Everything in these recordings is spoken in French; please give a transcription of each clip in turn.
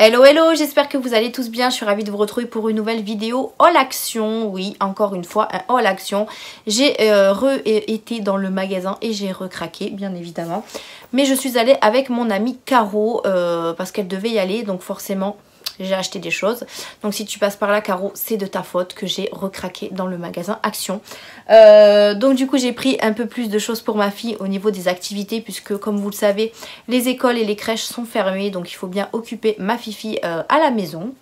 Hello hello, j'espère que vous allez tous bien, je suis ravie de vous retrouver pour une nouvelle vidéo haul action. Oui, encore une fois un haul action. J'ai été dans le magasin et j'ai recraqué bien évidemment. Mais je suis allée avec mon amie Caro parce qu'elle devait y aller, donc forcément j'ai acheté des choses. Donc si tu passes par là Caro, c'est de ta faute que j'ai recraqué dans le magasin Action. Donc du coup j'ai pris un peu plus de choses pour ma fille au niveau des activités, puisque comme vous le savez les écoles et les crèches sont fermées, donc il faut bien occuper ma fifi à la maison.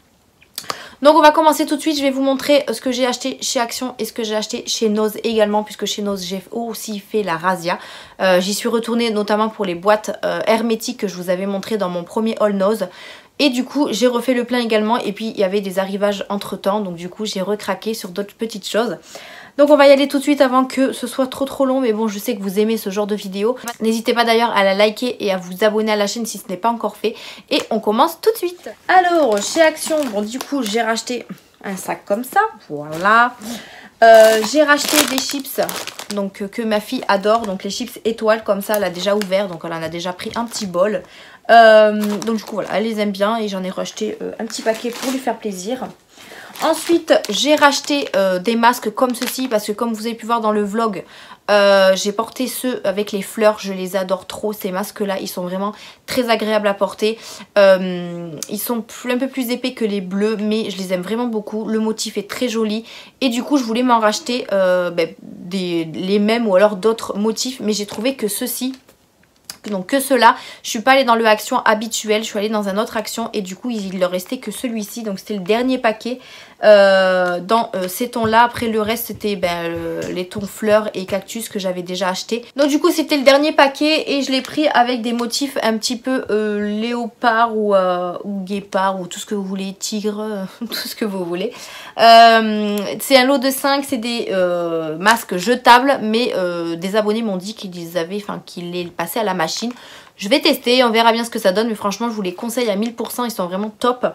Donc on va commencer tout de suite, je vais vous montrer ce que j'ai acheté chez Action et ce que j'ai acheté chez Nose également, puisque chez Nose j'ai aussi fait la razzia. J'y suis retournée notamment pour les boîtes hermétiques que je vous avais montré dans mon premier haul Nose. Et du coup j'ai refait le plein également, et puis il y avait des arrivages entre temps, donc du coup j'ai recraqué sur d'autres petites choses. Donc on va y aller tout de suite avant que ce soit trop long, mais bon je sais que vous aimez ce genre de vidéo. N'hésitez pas d'ailleurs à la liker et à vous abonner à la chaîne si ce n'est pas encore fait. Et on commence tout de suite. Alors chez Action, bon du coup j'ai racheté un sac comme ça, voilà. J'ai racheté des chips donc que ma fille adore, donc les chips étoiles comme ça, elle a déjà ouvert, donc elle en a déjà pris un petit bol. Donc du coup voilà, elle les aime bien et j'en ai racheté un petit paquet pour lui faire plaisir. Ensuite j'ai racheté des masques comme ceci, parce que comme vous avez pu voir dans le vlog, j'ai porté ceux avec les fleurs, je les adore trop ces masques là, ils sont vraiment très agréables à porter. Ils sont un peu plus épais que les bleus, mais je les aime vraiment beaucoup, le motif est très joli et du coup je voulais m'en racheter les mêmes ou alors d'autres motifs, mais j'ai trouvé que ceux-ci, donc que ceux-là, je suis pas allée dans le Action habituel, je suis allée dans un autre Action et du coup il leur restait que celui-ci, donc c'était le dernier paquet dans ces tons là. Après le reste c'était les tons fleurs et cactus que j'avais déjà acheté. Donc du coup c'était le dernier paquet et je l'ai pris avec des motifs un petit peu léopard ou guépard ou tout ce que vous voulez, tigre, tout ce que vous voulez. C'est un lot de 5, c'est des masques jetables, mais des abonnés m'ont dit qu'ils les passaient à la machine. Je vais tester, on verra bien ce que ça donne, mais franchement je vous les conseille à 1000%, ils sont vraiment top.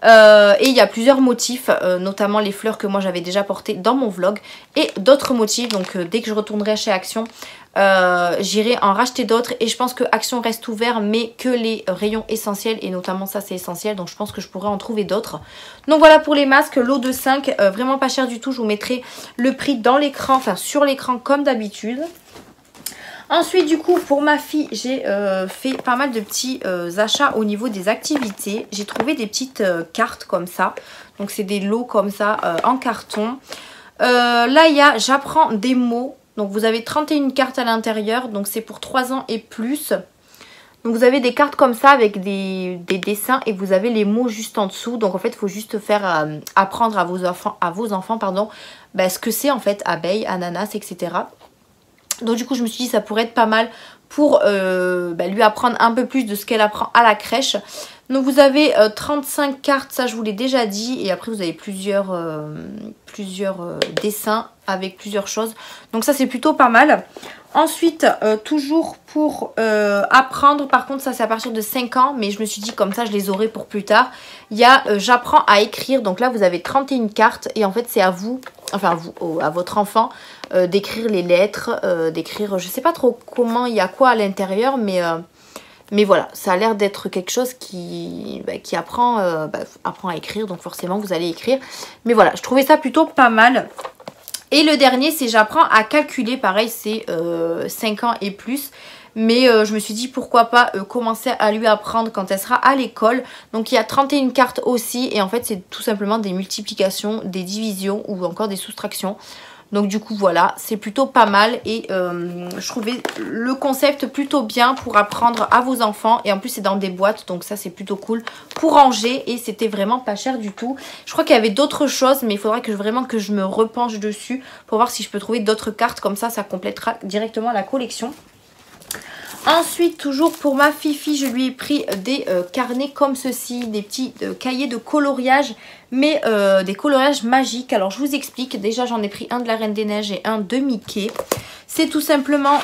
Et il y a plusieurs motifs, notamment les fleurs que moi j'avais déjà portées dans mon vlog, et d'autres motifs, donc dès que je retournerai chez Action, j'irai en racheter d'autres, et je pense que Action reste ouvert mais que les rayons essentiels, et notamment ça c'est essentiel, donc je pense que je pourrais en trouver d'autres. Donc voilà pour les masques, lot de 5, vraiment pas cher du tout, je vous mettrai le prix dans l'écran, enfin sur l'écran comme d'habitude. Ensuite du coup pour ma fille j'ai fait pas mal de petits achats au niveau des activités. J'ai trouvé des petites cartes comme ça, donc c'est des lots comme ça en carton. Là il y a j'apprends des mots, donc vous avez 31 cartes à l'intérieur, donc c'est pour 3 ans et plus. Donc vous avez des cartes comme ça avec des dessins et vous avez les mots juste en dessous. Donc en fait il faut juste faire apprendre à vos enfants ce que c'est en fait abeille, ananas, etc. Donc du coup je me suis dit ça pourrait être pas mal pour lui apprendre un peu plus de ce qu'elle apprend à la crèche. Donc vous avez 35 cartes, ça je vous l'ai déjà dit, et après vous avez plusieurs dessins avec plusieurs choses. Donc ça c'est plutôt pas mal. Ensuite toujours pour apprendre, par contre ça c'est à partir de 5 ans, mais je me suis dit comme ça je les aurai pour plus tard. Il y a j'apprends à écrire, donc là vous avez 31 cartes et en fait c'est à vous, enfin à votre enfant d'écrire les lettres, d'écrire, je sais pas trop comment, il y a quoi à l'intérieur, mais voilà, ça a l'air d'être quelque chose qui apprend à écrire, donc forcément vous allez écrire. Mais voilà, je trouvais ça plutôt pas mal. Et le dernier c'est j'apprends à calculer, pareil c'est 5 ans et plus. Mais je me suis dit pourquoi pas commencer à lui apprendre quand elle sera à l'école. Donc il y a 31 cartes aussi, et en fait c'est tout simplement des multiplications, des divisions ou encore des soustractions. Donc du coup voilà, c'est plutôt pas mal, et je trouvais le concept plutôt bien pour apprendre à vos enfants. Et en plus c'est dans des boîtes, donc ça c'est plutôt cool pour ranger, et c'était vraiment pas cher du tout. Je crois qu'il y avait d'autres choses, mais il faudra vraiment que je me repenche dessus pour voir si je peux trouver d'autres cartes, comme ça complétera directement la collection. Ensuite, toujours pour ma fifi, je lui ai pris des carnets comme ceci, des petits cahiers de coloriage, mais des coloriages magiques. Alors je vous explique, déjà j'en ai pris un de la Reine des Neiges et un de Mickey. C'est tout simplement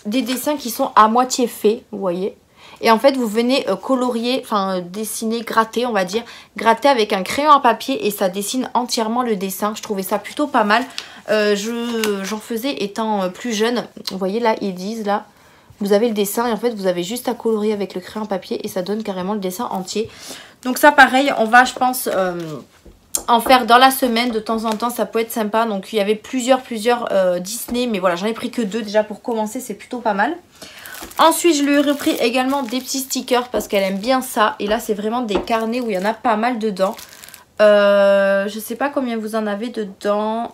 des dessins qui sont à moitié faits, vous voyez. Et en fait vous venez colorier, enfin dessiner, gratter on va dire, gratter avec un crayon à papier et ça dessine entièrement le dessin. Je trouvais ça plutôt pas mal. J'en faisais étant plus jeune, vous voyez là ils disent là, vous avez le dessin et en fait vous avez juste à colorier avec le crayon papier et ça donne carrément le dessin entier. Donc ça pareil, on va je pense en faire dans la semaine de temps en temps, ça peut être sympa. Donc il y avait plusieurs Disney, mais voilà, j'en ai pris que 2 déjà pour commencer, c'est plutôt pas mal. Ensuite, je lui ai repris également des petits stickers parce qu'elle aime bien ça. Et là, c'est vraiment des carnets où il y en a pas mal dedans. Je sais pas combien vous en avez dedans.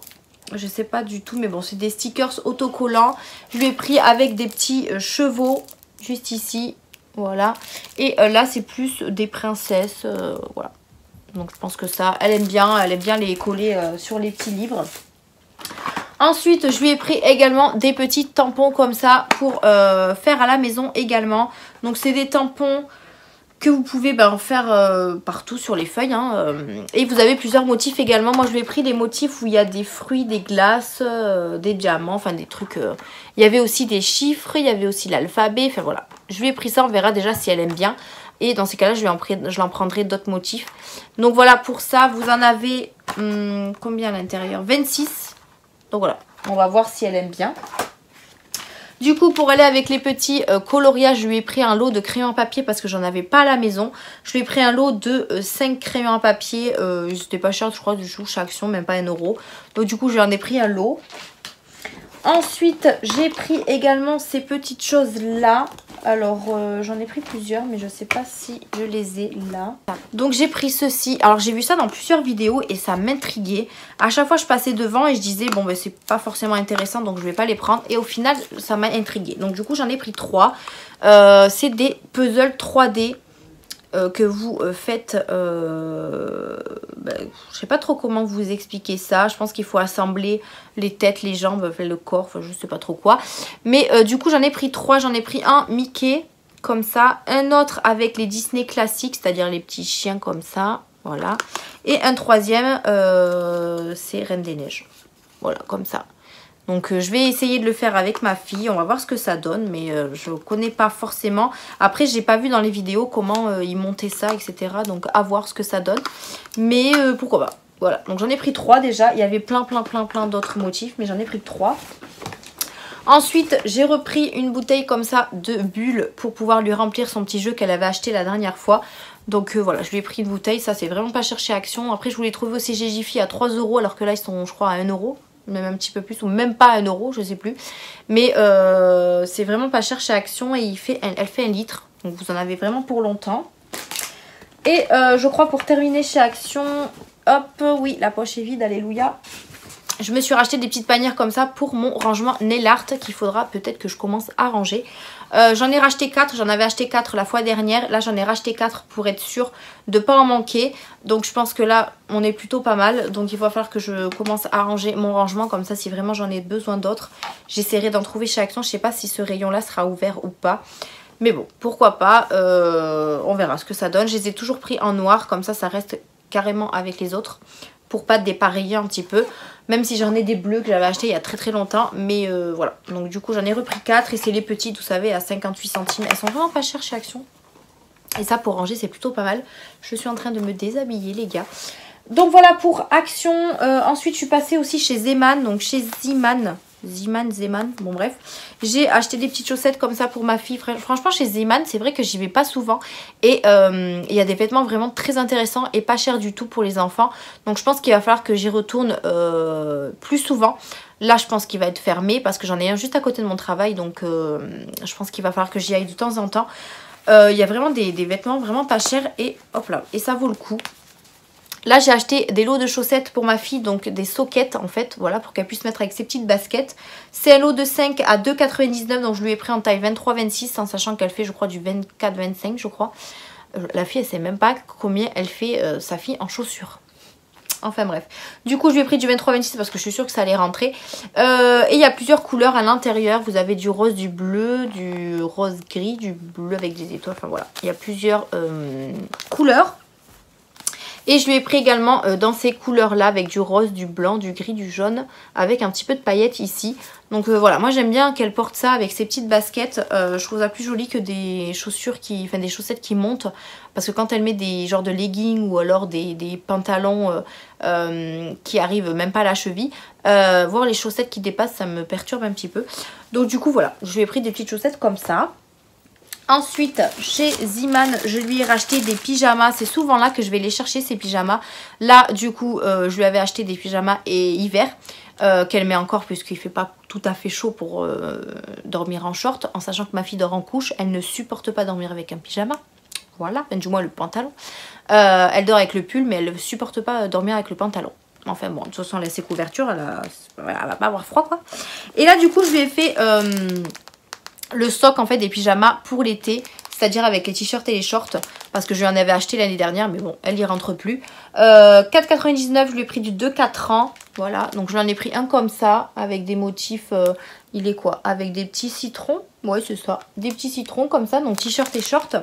Je sais pas du tout, mais bon, c'est des stickers autocollants. Je lui ai pris avec des petits chevaux juste ici. Voilà. Et là, c'est plus des princesses. Voilà. Donc, je pense que ça, elle aime bien les coller sur les petits livres. Ensuite, je lui ai pris également des petits tampons comme ça pour faire à la maison également. Donc, c'est des tampons que vous pouvez faire partout sur les feuilles. Hein, et vous avez plusieurs motifs également. Moi, je lui ai pris des motifs où il y a des fruits, des glaces, des diamants, enfin des trucs. Il y avait aussi des chiffres, il y avait aussi l'alphabet. Enfin, voilà. Je lui ai pris ça, on verra déjà si elle aime bien. Et dans ces cas-là, je l'en prendrai d'autres motifs. Donc, voilà, pour ça, vous en avez combien à l'intérieur? 26. Donc voilà, on va voir si elle aime bien. Du coup, pour aller avec les petits coloriages, je lui ai pris un lot de crayons à papier parce que j'en avais pas à la maison. Je lui ai pris un lot de 5 crayons à papier. C'était pas cher, je crois, du tout, chaque action, même pas 1 euro. Donc du coup, j'en ai pris un lot. Ensuite, j'ai pris également ces petites choses-là. Alors, j'en ai pris plusieurs, mais je sais pas si je les ai là. Donc, j'ai pris ceci. Alors, j'ai vu ça dans plusieurs vidéos et ça m'intriguait. À chaque fois, je passais devant et je disais, bon, ben, c'est pas forcément intéressant, donc je vais pas les prendre. Et au final, ça m'a intriguée. Donc, du coup, j'en ai pris 3. C'est des puzzles 3D. Que vous faites, je sais pas trop comment vous expliquer ça. Je pense qu'il faut assembler les têtes, les jambes, le corps, enfin je sais pas trop quoi. Mais du coup j'en ai pris 3, j'en ai pris un Mickey comme ça, un autre avec les Disney classiques, c'est-à-dire les petits chiens comme ça, voilà. Et un troisième, c'est Reine des Neiges, voilà comme ça. Donc je vais essayer de le faire avec ma fille. On va voir ce que ça donne. Mais je ne connais pas forcément. Après j'ai pas vu dans les vidéos comment ils montaient ça, etc. Donc à voir ce que ça donne. Mais pourquoi pas. Voilà. Donc j'en ai pris 3 déjà. Il y avait plein d'autres motifs. Mais j'en ai pris 3. Ensuite j'ai repris une bouteille comme ça de bulles. Pour pouvoir lui remplir son petit jeu qu'elle avait acheté la dernière fois. Donc voilà, je lui ai pris une bouteille. Ça c'est vraiment pas cher chez Action. Après je voulais trouver aussi chez Jiffy à 3 € alors que là ils sont je crois à 1 €. Même un petit peu plus ou même pas 1 €, je sais plus. Mais c'est vraiment pas cher chez Action et elle fait 1 litre. Donc vous en avez vraiment pour longtemps. Et je crois pour terminer chez Action, hop, oui, la poche est vide, alléluia. Je me suis racheté des petites panières comme ça pour mon rangement nail art qu'il faudra peut-être que je commence à ranger. J'en ai racheté 4, j'en avais acheté 4 la fois dernière. Là j'en ai racheté 4 pour être sûre de ne pas en manquer. Donc je pense que là on est plutôt pas mal. Donc il va falloir que je commence à ranger mon rangement. Comme ça si vraiment j'en ai besoin d'autres, j'essaierai d'en trouver chez Action. Je sais pas si ce rayon là sera ouvert ou pas. Mais bon, pourquoi pas, on verra ce que ça donne. Je les ai toujours pris en noir, comme ça ça reste carrément avec les autres. Pour pas dépareiller un petit peu. Même si j'en ai des bleus que j'avais acheté il y a très longtemps. Mais voilà. Donc du coup j'en ai repris 4. Et c'est les petites, vous savez, à 58 centimes. Elles sont vraiment pas chères chez Action. Et ça pour ranger c'est plutôt pas mal. Je suis en train de me déshabiller les gars. Donc voilà pour Action. Ensuite je suis passée aussi chez Zeman. Donc chez Zeman, bon bref. J'ai acheté des petites chaussettes comme ça pour ma fille. Franchement chez Zeman c'est vrai que j'y vais pas souvent. Et il y a des vêtements vraiment très intéressants et pas chers du tout pour les enfants. Donc je pense qu'il va falloir que j'y retourne plus souvent. Là je pense qu'il va être fermé parce que j'en ai un juste à côté de mon travail. Donc je pense qu'il va falloir que j'y aille de temps en temps. Il y a vraiment des vêtements vraiment pas chers et hop là. Et ça vaut le coup. Là j'ai acheté des lots de chaussettes pour ma fille, donc des soquettes en fait, voilà, pour qu'elle puisse mettre avec ses petites baskets. C'est un lot de 5 à 2,99 €, donc je lui ai pris en taille 23-26, en sachant qu'elle fait je crois du 24-25 je crois. La fille elle sait même pas combien elle fait sa fille en chaussures. Enfin bref, du coup je lui ai pris du 23-26 parce que je suis sûre que ça allait rentrer. Et il y a plusieurs couleurs à l'intérieur, vous avez du rose, du bleu, du rose gris, du bleu avec des étoiles, enfin voilà. Il y a plusieurs couleurs. Et je lui ai pris également dans ces couleurs là avec du rose, du blanc, du gris, du jaune avec un petit peu de paillettes ici. Donc voilà, moi j'aime bien qu'elle porte ça avec ses petites baskets. Je trouve ça plus joli que des chaussures enfin des chaussettes qui montent. Parce que quand elle met des genres de leggings ou alors des pantalons qui arrivent même pas à la cheville, voir les chaussettes qui dépassent, ça me perturbe un petit peu. Donc du coup voilà, je lui ai pris des petites chaussettes comme ça. Ensuite, chez Zeeman, je lui ai racheté des pyjamas. C'est souvent là que je vais les chercher, ces pyjamas. Là, du coup, je lui avais acheté des pyjamas et hiver. Qu'elle met encore puisqu'il ne fait pas tout à fait chaud pour dormir en short. En sachant que ma fille dort en couche, elle ne supporte pas dormir avec un pyjama. Voilà, du moins le pantalon. Elle dort avec le pull, mais elle ne supporte pas dormir avec le pantalon. Enfin bon, de toute façon, elle a ses couvertures, elle va pas avoir froid quoi. Et là, du coup, je lui ai fait... le stock en fait des pyjamas pour l'été, c'est-à-dire avec les t-shirts et les shorts, parce que je lui en avais acheté l'année dernière, mais bon, elle n'y rentre plus. 4,99, je lui ai pris du 2-4 ans, voilà, donc je lui en ai pris un comme ça, avec des motifs, il est quoi? Avec des petits citrons, ouais c'est ça, des petits citrons comme ça, donc t-shirt et short.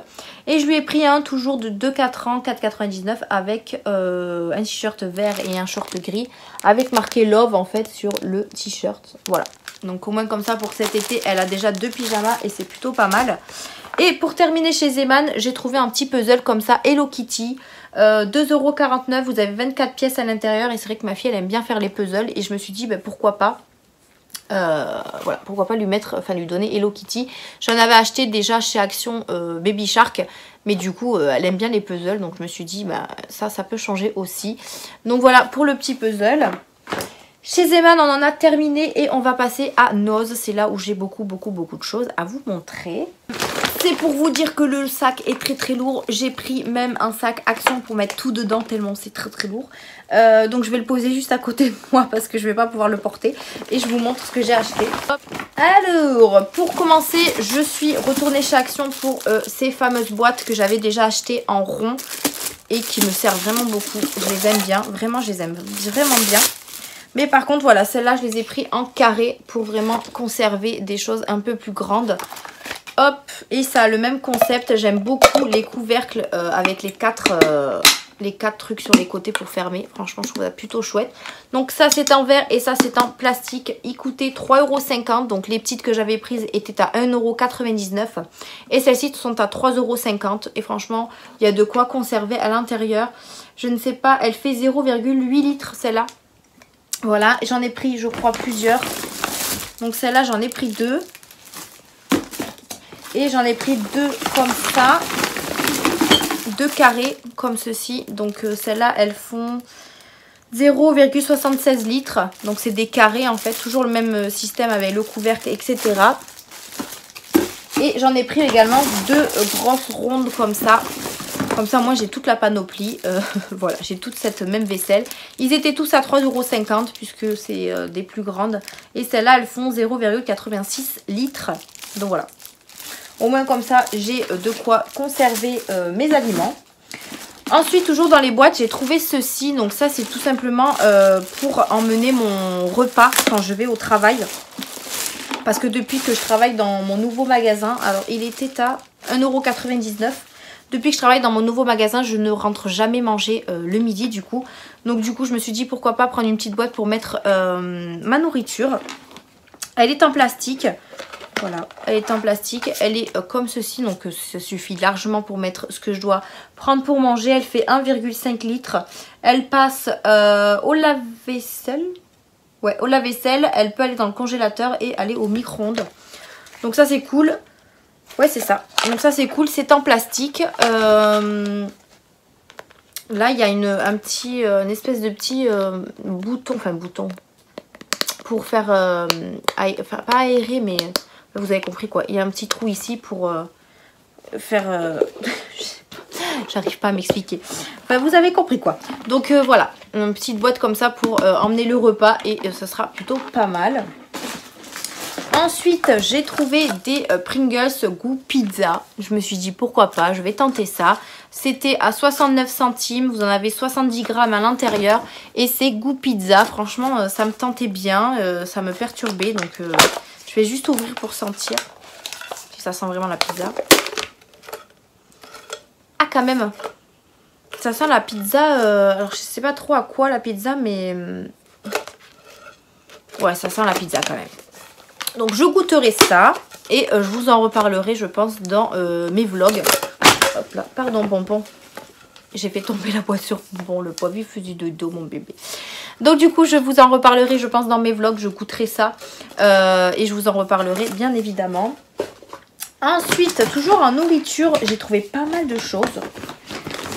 Et je lui ai pris un toujours de 2-4 ans, 4,99, avec un t-shirt vert et un short gris, avec marqué Love en fait sur le t-shirt, voilà. Donc au moins comme ça pour cet été, elle a déjà 2 pyjamas et c'est plutôt pas mal. Et pour terminer chez Zeeman, j'ai trouvé un petit puzzle comme ça, Hello Kitty. 2,49 €, vous avez 24 pièces à l'intérieur. Et c'est vrai que ma fille, elle aime bien faire les puzzles. Et je me suis dit, bah, pourquoi pas. Voilà, pourquoi pas lui donner Hello Kitty. J'en avais acheté déjà chez Action Baby Shark. Mais du coup, elle aime bien les puzzles. Donc je me suis dit, bah, ça peut changer aussi. Donc voilà pour le petit puzzle. Chez Zeeman, on en a terminé et on va passer à Noz. C'est là où j'ai beaucoup de choses à vous montrer. C'est pour vous dire que le sac est très lourd. J'ai pris même un sac Action pour mettre tout dedans tellement c'est très lourd. Donc je vais le poser juste à côté de moi parce que je vais pas pouvoir le porter. Et je vous montre ce que j'ai acheté. Hop. Alors, pour commencer, je suis retournée chez Action pour ces fameuses boîtes que j'avais déjà achetées en rond. Et qui me servent vraiment beaucoup. Je les aime bien. Vraiment, je les aime vraiment bien. Mais par contre, voilà, celles-là, je les ai pris en carré pour vraiment conserver des choses un peu plus grandes. Hop, et ça a le même concept. J'aime beaucoup les couvercles avec les quatre trucs sur les côtés pour fermer. Franchement, je trouve ça plutôt chouette. Donc ça, c'est en verre et ça, c'est en plastique. Ils coûtaient 3,50 €. Donc les petites que j'avais prises étaient à 1,99 €. Et celles-ci sont à 3,50 €. Et franchement, il y a de quoi conserver à l'intérieur. Je ne sais pas, elle fait 0,8 litres celle-là. Voilà, j'en ai pris, je crois, plusieurs. Donc celle-là, j'en ai pris 2. Et j'en ai pris 2 comme ça. 2 carrés, comme ceci. Donc celles-là, elles font 0,76 litres. Donc c'est des carrés, en fait. Toujours le même système avec le couvercle, etc. Et j'en ai pris également 2 grosses rondes comme ça. Comme ça, moi, j'ai toute la panoplie. Voilà, j'ai toute cette même vaisselle. Ils étaient tous à 3,50 € puisque c'est des plus grandes. Et celles-là, elles font 0,86 litres. Donc voilà. Au moins comme ça, j'ai de quoi conserver mes aliments. Ensuite, toujours dans les boîtes, j'ai trouvé ceci. Donc ça, c'est tout simplement pour emmener mon repas quand je vais au travail. Parce que depuis que je travaille dans mon nouveau magasin, alors il était à 1,99 €. Depuis que je travaille dans mon nouveau magasin, je ne rentre jamais manger le midi du coup. Donc du coup, je me suis dit pourquoi pas prendre une petite boîte pour mettre ma nourriture. Elle est en plastique. Voilà, elle est en plastique. Elle est comme ceci, donc ça suffit largement pour mettre ce que je dois prendre pour manger. Elle fait 1,5 litres. Elle passe au lave-vaisselle. Ouais, au lave-vaisselle. Elle peut aller dans le congélateur et aller au micro-ondes. Donc ça, c'est cool. Ouais, c'est ça. Donc ça, c'est cool. C'est en plastique. Là, il y a une espèce de petit bouton. Enfin, bouton. Pour faire... enfin, pas aérer, mais... Vous avez compris quoi. Il y a un petit trou ici pour faire... J'arrive pas à m'expliquer. Enfin, vous avez compris quoi. Donc voilà. Une petite boîte comme ça pour emmener le repas. Et ça sera plutôt pas mal. Ensuite, j'ai trouvé des Pringles goût pizza. Je me suis dit pourquoi pas, je vais tenter ça. C'était à 69 centimes, vous en avez 70 grammes à l'intérieur. Et c'est goût pizza, franchement ça me tentait bien, ça me perturbait. Donc je vais juste ouvrir pour sentir si ça sent vraiment la pizza. Ah quand même, ça sent la pizza. Alors je sais pas trop à quoi la pizza, mais ouais, ça sent la pizza quand même. Donc je goûterai ça et je vous en reparlerai, je pense, dans mes vlogs. Hop là, pardon bonbon. J'ai fait tomber la boîte sur bonbon, le poids vif du dodo mon bébé. Donc du coup je vous en reparlerai, je pense, dans mes vlogs. Je goûterai ça et je vous en reparlerai bien évidemment. Ensuite, toujours en nourriture, j'ai trouvé pas mal de choses.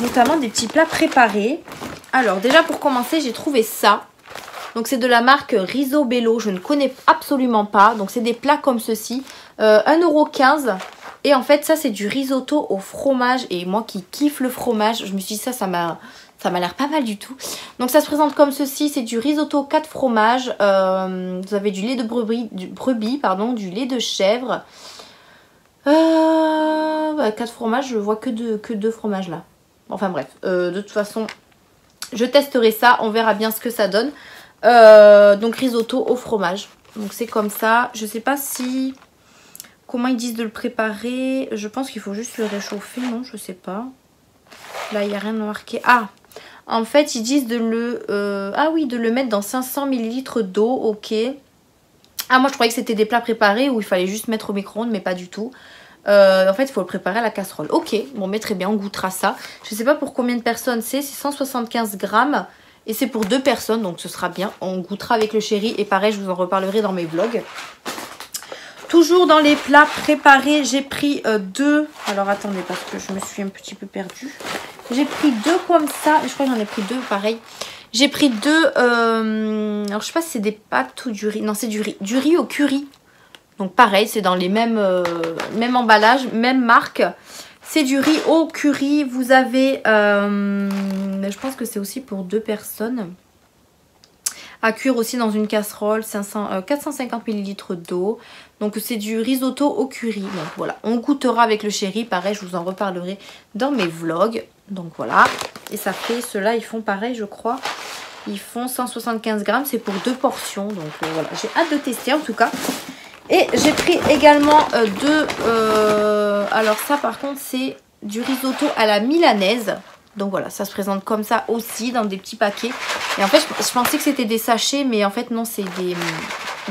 Notamment des petits plats préparés. Alors déjà pour commencer, j'ai trouvé ça. Donc c'est de la marque Risobello, je ne connais absolument pas. Donc c'est des plats comme ceci, 1,15 €. Et en fait ça c'est du risotto au fromage. Et moi qui kiffe le fromage, je me suis dit ça m'a l'air pas mal du tout. Donc ça se présente comme ceci, c'est du risotto 4 fromages. Vous avez du lait de brebis, du lait de chèvre. 4 fromages, je vois que deux fromages là. Enfin bref, de toute façon je testerai ça, on verra bien ce que ça donne. Donc risotto au fromage. Donc c'est comme ça. Je sais pas si... Comment ils disent de le préparer. Je pense qu'il faut juste le réchauffer. Non, je sais pas. Là, il n'y a rien de marqué. Ah, en fait, ils disent de le... ah oui, de le mettre dans 500 ml d'eau. Ok. Ah, moi, je croyais que c'était des plats préparés où il fallait juste mettre au micro-ondes, mais pas du tout. En fait, il faut le préparer à la casserole. Ok, bon, mais très bien, on goûtera ça. Je sais pas pour combien de personnes c'est 175 grammes. Et c'est pour 2 personnes, donc ce sera bien. On goûtera avec le chéri. Et pareil, je vous en reparlerai dans mes vlogs. Toujours dans les plats préparés, j'ai pris 2. Alors attendez, parce que je me suis un petit peu perdue. J'ai pris 2 comme ça. Je crois que j'en ai pris 2, pareil. J'ai pris 2. Alors je sais pas si c'est des pâtes ou du riz. Non, c'est du riz. Du riz au curry. Donc pareil, c'est dans les mêmes emballages, même marque. C'est du riz au curry. Vous avez, je pense que c'est aussi pour 2 personnes. À cuire aussi dans une casserole, 450 ml d'eau. Donc c'est du risotto au curry. Donc voilà, on goûtera avec le chéri. Pareil, je vous en reparlerai dans mes vlogs. Donc voilà. Et ça fait, ceux-là, ils font pareil, je crois. Ils font 175 grammes. C'est pour 2 portions. Donc voilà, j'ai hâte de tester en tout cas. Et j'ai pris également 2... alors ça par contre c'est du risotto à la milanaise. Donc voilà, ça se présente comme ça aussi dans des petits paquets. Et en fait je pensais que c'était des sachets, mais en fait non, c'est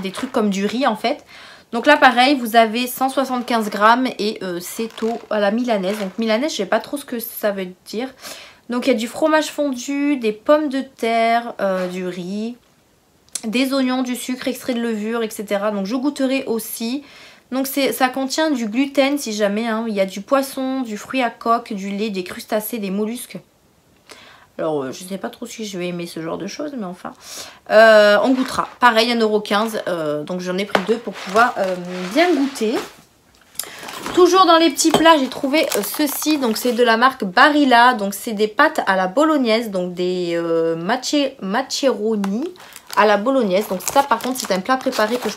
des trucs comme du riz en fait. Donc là pareil, vous avez 175 grammes et c'est à la milanaise. Donc milanaise, je sais pas trop ce que ça veut dire. Donc il y a du fromage fondu, des pommes de terre, du riz, des oignons, du sucre, extrait de levure, etc. Donc je goûterai aussi. Donc ça contient du gluten si jamais. Hein. Il y a du poisson, du fruit à coque, du lait, des crustacés, des mollusques. Alors je sais pas trop si je vais aimer ce genre de choses, mais enfin. On goûtera. Pareil, 1,15 €. Donc j'en ai pris 2 pour pouvoir bien goûter. Toujours dans les petits plats, j'ai trouvé ceci. Donc c'est de la marque Barilla. Donc c'est des pâtes à la bolognaise. Donc des macaroni à la bolognaise. Donc ça par contre c'est un plat préparé que je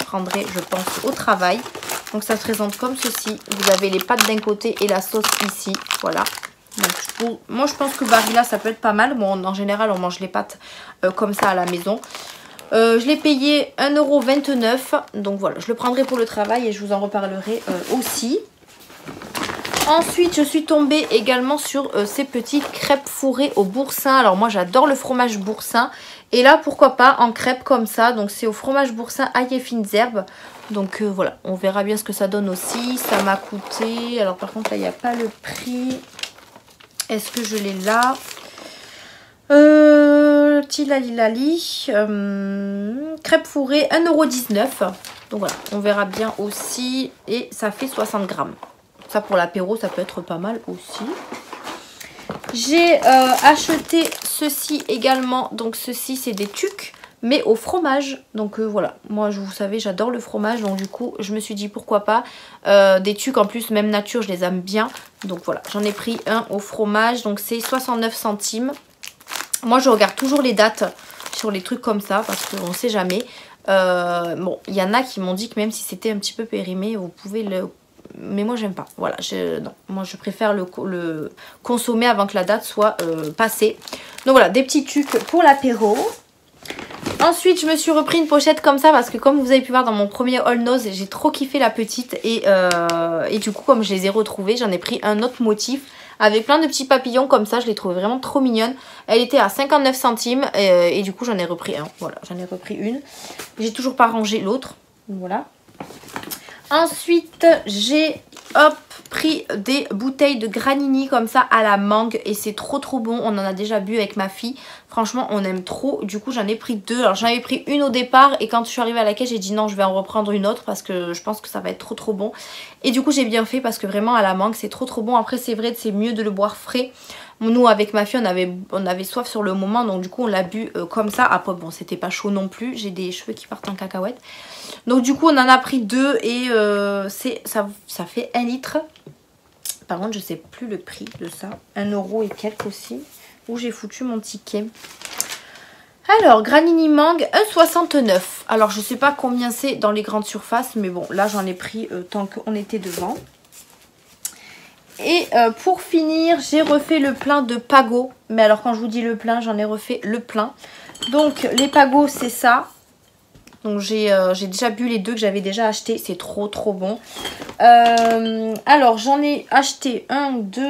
prendrai, je pense, au travail. Donc ça se présente comme ceci. Vous avez les pâtes d'un côté et la sauce ici. Voilà. Donc moi je pense que Barilla ça peut être pas mal. Bon, en général on mange les pâtes comme ça à la maison. Je l'ai payé 1,29 €. Donc voilà, je le prendrai pour le travail et je vous en reparlerai aussi. Ensuite, je suis tombée également sur ces petites crêpes fourrées au boursin. Alors moi, j'adore le fromage boursin. Et là, pourquoi pas en crêpe comme ça. Donc c'est au fromage boursin ail et fines herbes. Donc voilà, on verra bien ce que ça donne aussi. Ça m'a coûté... Alors par contre, là, il n'y a pas le prix. Est-ce que je l'ai là? Tilalilali. Crêpes fourrées, 1,19 €. Donc voilà, on verra bien aussi. Et ça fait 60 grammes. Ça pour l'apéro, ça peut être pas mal aussi. J'ai acheté ceci également. Donc ceci, c'est des tucs, mais au fromage. Donc voilà, moi vous savez, j'adore le fromage. Donc du coup, je me suis dit pourquoi pas. Des tucs en plus, même nature, je les aime bien. Donc voilà, j'en ai pris un au fromage. Donc c'est 69 centimes. Moi, je regarde toujours les dates sur les trucs comme ça parce qu'on ne sait jamais. Bon, il y en a qui m'ont dit que même si c'était un petit peu périmé, vous pouvez le... Mais moi, j'aime pas. Voilà, non. Moi, je préfère le consommer avant que la date soit passée. Donc voilà, des petits tucs pour l'apéro. Ensuite, je me suis repris une pochette comme ça parce que comme vous avez pu voir dans mon premier haul nose, j'ai trop kiffé la petite. Et du coup, comme je les ai retrouvées, j'en ai pris un autre motif avec plein de petits papillons comme ça. Je l'ai trouvée vraiment trop mignonne. Elle était à 59 centimes et du coup j'en ai repris un. Voilà, j'en ai repris une. J'ai toujours pas rangé l'autre. Voilà. Ensuite, j'ai pris des bouteilles de granini comme ça à la mangue et c'est trop bon. On en a déjà bu avec ma fille. Franchement, on aime trop. Du coup, j'en ai pris deux. Alors, j'en avais pris une au départ et quand je suis arrivée à la caisse, j'ai dit non, je vais en reprendre une autre parce que je pense que ça va être trop bon. Et du coup, j'ai bien fait parce que vraiment à la mangue, c'est trop bon. Après, c'est vrai, c'est mieux de le boire frais. Nous, avec ma fille, on avait soif sur le moment, donc du coup, on l'a bu comme ça. Après, bon, c'était pas chaud non plus. J'ai des cheveux qui partent en cacahuète. Donc du coup, on en a pris deux et ça fait 1 litre. Par contre, je sais plus le prix de ça. 1 € et quelques aussi. Où j'ai foutu mon ticket. Alors, granini mangue, 1,69 €. Alors, je sais pas combien c'est dans les grandes surfaces, mais bon, là, j'en ai pris tant qu'on était devant. Et pour finir, j'ai refait le plein de Pago. Mais alors quand je vous dis le plein, j'en ai refait le plein. Donc les Pago, c'est ça. Donc j'ai déjà bu les deux que j'avais déjà achetés. C'est trop bon. Alors j'en ai acheté 1, 2,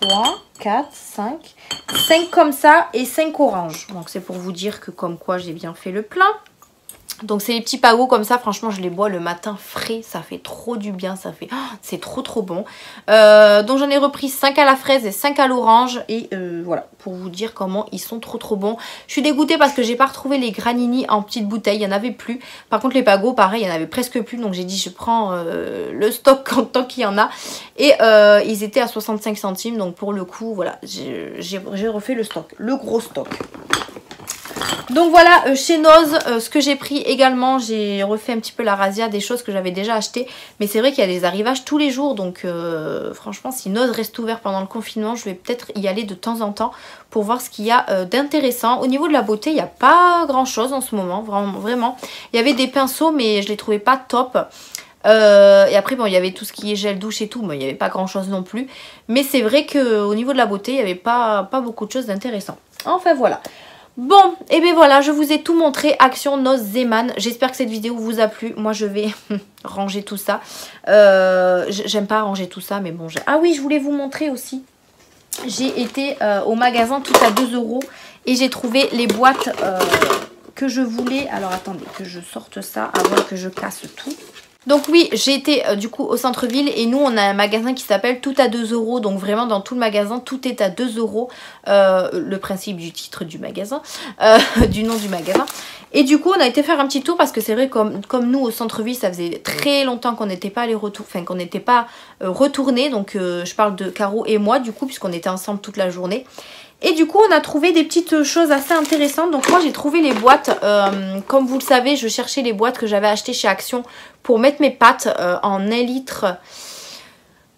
3, 4, 5. 5 comme ça et 5 oranges. Donc c'est pour vous dire que comme quoi j'ai bien fait le plein. Donc c'est les petits Pago comme ça, franchement je les bois le matin frais, ça fait trop du bien, ça fait, c'est trop bon. Donc j'en ai repris 5 à la fraise et 5 à l'orange et voilà, pour vous dire comment ils sont trop bons. Je suis dégoûtée parce que j'ai pas retrouvé les granini en petites bouteilles, il n'y en avait plus. Par contre les Pago pareil, il y en avait presque plus, donc j'ai dit je prends le stock tant qu'il y en a. Et ils étaient à 65 centimes, donc pour le coup voilà, j'ai refait le stock, le gros stock. Donc voilà, chez Noz, ce que j'ai pris également, j'ai refait un petit peu la razzia des choses que j'avais déjà achetées. Mais c'est vrai qu'il y a des arrivages tous les jours, donc franchement, si Noz reste ouvert pendant le confinement, je vais peut-être y aller de temps en temps pour voir ce qu'il y a d'intéressant. Au niveau de la beauté, il n'y a pas grand chose en ce moment, vraiment. Il y avait des pinceaux, mais je les trouvais pas top. Et après bon il y avait tout ce qui est gel douche et tout, mais il n'y avait pas grand chose non plus. Mais c'est vrai qu'au niveau de la beauté, il n'y avait pas beaucoup de choses d'intéressant. Enfin voilà. Bon, et bien voilà, je vous ai tout montré, Action Noz Zeeman. J'espère que cette vidéo vous a plu. Moi, je vais ranger tout ça. J'aime pas ranger tout ça, mais bon. Ah oui, je voulais vous montrer aussi. J'ai été au magasin tout à 2 € et j'ai trouvé les boîtes que je voulais. Alors, attendez, que je sorte ça avant que je casse tout. Donc oui, j'ai été du coup au centre-ville et nous on a un magasin qui s'appelle Tout à 2 €. Donc vraiment dans tout le magasin, tout est à 2 €. Le principe du titre du magasin, du nom du magasin. Et du coup on a été faire un petit tour parce que c'est vrai comme nous au centre-ville ça faisait très longtemps qu'on n'était pas allé qu'on n'était pas retourné. Donc je parle de Caro et moi du coup puisqu'on était ensemble toute la journée. Et du coup on a trouvé des petites choses assez intéressantes. Donc moi j'ai trouvé les boîtes, comme vous le savez je cherchais les boîtes que j'avais achetées chez Action pour mettre mes pâtes en 1 litre,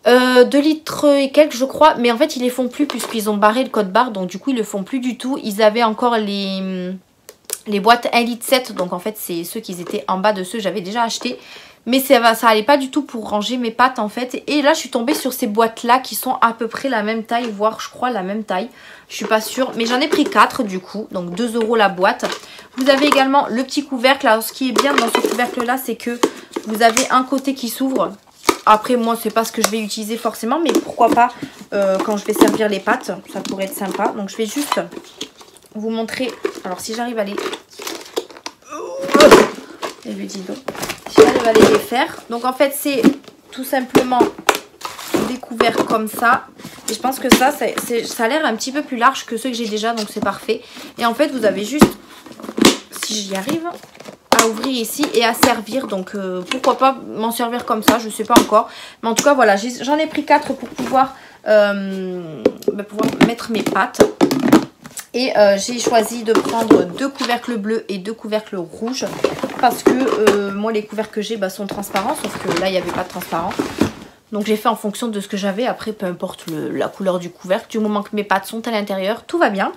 2 litres et quelques je crois. Mais en fait ils les font plus puisqu'ils ont barré le code barre, donc du coup ils le font plus du tout. Ils avaient encore les boîtes 1 litre 7, donc en fait c'est ceux qui étaient en bas de ceux que j'avais déjà achetés. Mais ça allait pas du tout pour ranger mes pâtes en fait. Et là je suis tombée sur ces boîtes là qui sont à peu près la même taille, voire je crois la même taille. Je suis pas sûre, mais j'en ai pris 4 du coup, donc 2 € la boîte. Vous avez également le petit couvercle. Alors ce qui est bien dans ce couvercle là, c'est que vous avez un côté qui s'ouvre. Après moi c'est pas ce que je vais utiliser forcément, mais pourquoi pas quand je vais servir les pâtes, ça pourrait être sympa. Donc je vais juste vous montrer, alors si j'arrive à les... Et lui dis donc. Si j'arrive à les défaire. Donc en fait c'est tout simplement découvert comme ça. Et je pense que ça a l'air un petit peu plus large que ceux que j'ai déjà, donc c'est parfait. Et en fait vous avez juste, si j'y arrive, à ouvrir ici et à servir. Donc pourquoi pas m'en servir comme ça, je sais pas encore. Mais en tout cas voilà, j'en ai pris 4 pour pouvoir mettre mes pâtes. Et j'ai choisi de prendre 2 couvercles bleus et 2 couvercles rouges. Parce que moi les couvercles que j'ai sont transparents, sauf que là il n'y avait pas de transparent. Donc j'ai fait en fonction de ce que j'avais. Après peu importe la couleur du couvercle, du moment que mes pâtes sont à l'intérieur, tout va bien.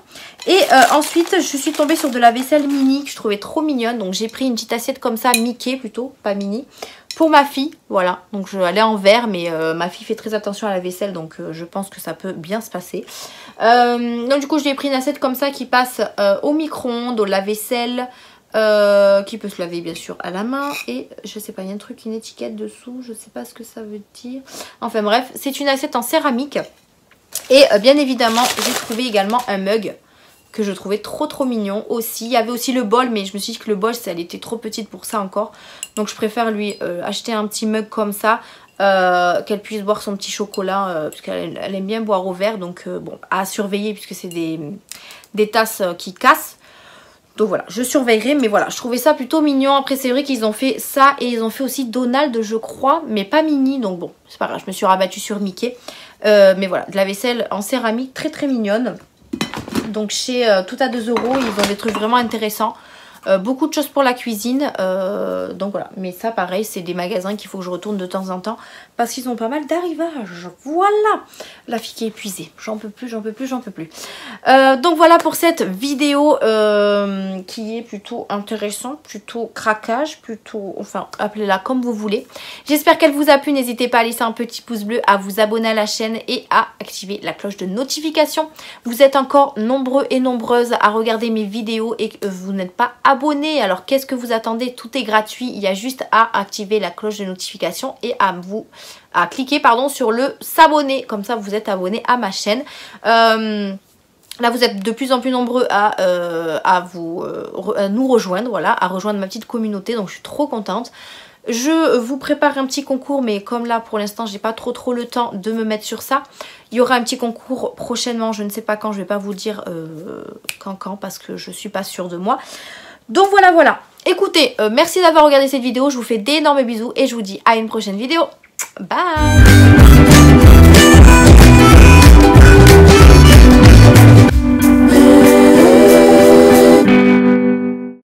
Et ensuite je suis tombée sur de la vaisselle mini que je trouvais trop mignonne. Donc j'ai pris une petite assiette comme ça, Mickey plutôt, pas mini, pour ma fille. Voilà, donc elle est en verre, mais ma fille fait très attention à la vaisselle, donc je pense que ça peut bien se passer. Donc du coup j'ai pris une assiette comme ça qui passe au micro-ondes, au lave-vaisselle, qui peut se laver bien sûr à la main. Et je sais pas, il y a un truc, une étiquette dessous, je sais pas ce que ça veut dire. Enfin bref, c'est une assiette en céramique. Et bien évidemment, j'ai trouvé également un mug que je trouvais trop mignon aussi. Il y avait aussi le bol, mais je me suis dit que le bol, elle était trop petite pour ça encore. Donc je préfère lui acheter un petit mug comme ça, qu'elle puisse boire son petit chocolat, parce qu'elle aime bien boire au verre. Donc bon, à surveiller puisque c'est des tasses qui cassent. Donc voilà, je surveillerai, mais voilà, je trouvais ça plutôt mignon. Après c'est vrai qu'ils ont fait ça et ils ont fait aussi Donald, je crois, mais pas Minnie. Donc bon, c'est pas grave, je me suis rabattue sur Mickey. Mais voilà, de la vaisselle en céramique très mignonne. Donc chez Tout à 2 €, ils ont des trucs vraiment intéressants. Beaucoup de choses pour la cuisine. Donc voilà, mais ça pareil, c'est des magasins qu'il faut que je retourne de temps en temps. Parce qu'ils ont pas mal d'arrivages. Voilà, la fille qui est épuisée. J'en peux plus. Donc voilà pour cette vidéo qui est plutôt intéressante, plutôt craquage, plutôt, enfin appelez-la comme vous voulez. J'espère qu'elle vous a plu. N'hésitez pas à laisser un petit pouce bleu, à vous abonner à la chaîne et à activer la cloche de notification. Vous êtes encore nombreux et nombreuses à regarder mes vidéos et que vous n'êtes pas abonnés. Alors qu'est-ce que vous attendez? Tout est gratuit. Il y a juste à activer la cloche de notification et à cliquer pardon sur le s'abonner. Comme ça vous êtes abonné à ma chaîne. Là vous êtes de plus en plus nombreux à nous rejoindre, voilà, à rejoindre ma petite communauté, donc je suis trop contente. Je vous prépare un petit concours, mais comme là pour l'instant j'ai pas trop le temps de me mettre sur ça. Il y aura un petit concours prochainement, je ne sais pas quand, je vais pas vous dire quand parce que je suis pas sûre de moi. Donc voilà. Écoutez, merci d'avoir regardé cette vidéo, je vous fais d'énormes bisous et je vous dis à une prochaine vidéo. Bye.